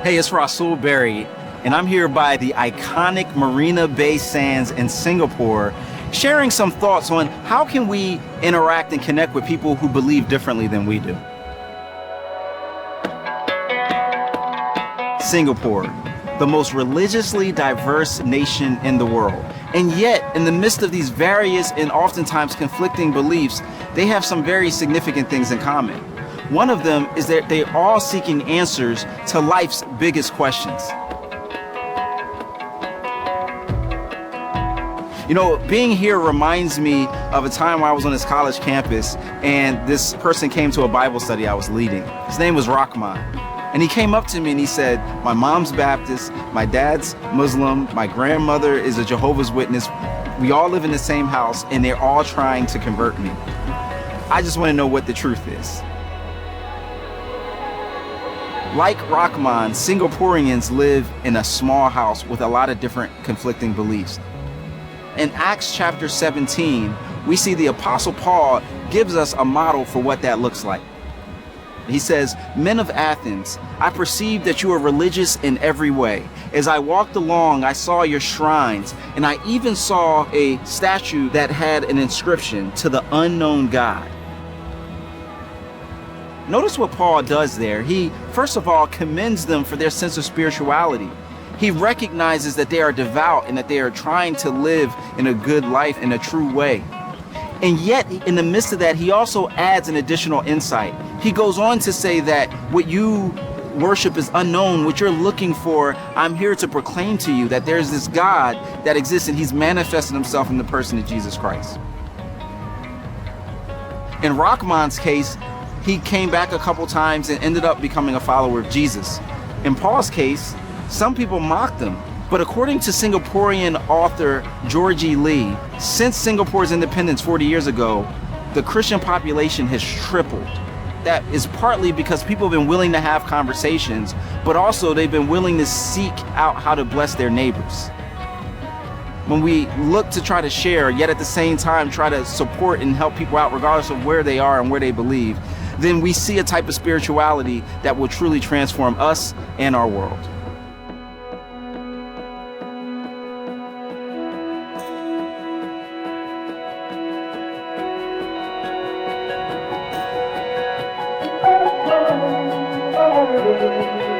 Hey, it's Rasul Berry, and I'm here by the iconic Marina Bay Sands in Singapore, sharing some thoughts on how can we interact and connect with people who believe differently than we do. Singapore, the most religiously diverse nation in the world. And yet, in the midst of these various and oftentimes conflicting beliefs, they have some very significant things in common. One of them is that they're all seeking answers to life's biggest questions. You know, being here reminds me of a time when I was on this college campus and this person came to a Bible study I was leading. His name was Rahman. And he came up to me and he said, my mom's Baptist, my dad's Muslim, my grandmother is a Jehovah's Witness. We all live in the same house and they're all trying to convert me. I just want to know what the truth is. Like Rahman, Singaporeans live in a small house with a lot of different conflicting beliefs. In Acts chapter 17, we see the Apostle Paul gives us a model for what that looks like. He says, "Men of Athens, I perceive that you are religious in every way. As I walked along, I saw your shrines, and I even saw a statue that had an inscription, 'To the unknown God.'" Notice what Paul does there. He, first of all, commends them for their sense of spirituality. He recognizes that they are devout and that they are trying to live in a good life in a true way. And yet, in the midst of that, he also adds an additional insight. He goes on to say that what you worship is unknown, what you're looking for, I'm here to proclaim to you that there's this God that exists and he's manifested himself in the person of Jesus Christ. In Rahman's case, he came back a couple times and ended up becoming a follower of Jesus. In Paul's case, some people mocked him. But according to Singaporean author Georgie Lee, since Singapore's independence 40 years ago, the Christian population has tripled. That is partly because people have been willing to have conversations, but also they've been willing to seek out how to bless their neighbors. When we look to try to share, yet at the same time try to support and help people out regardless of where they are and where they believe, then we see a type of spirituality that will truly transform us and our world. Thank you.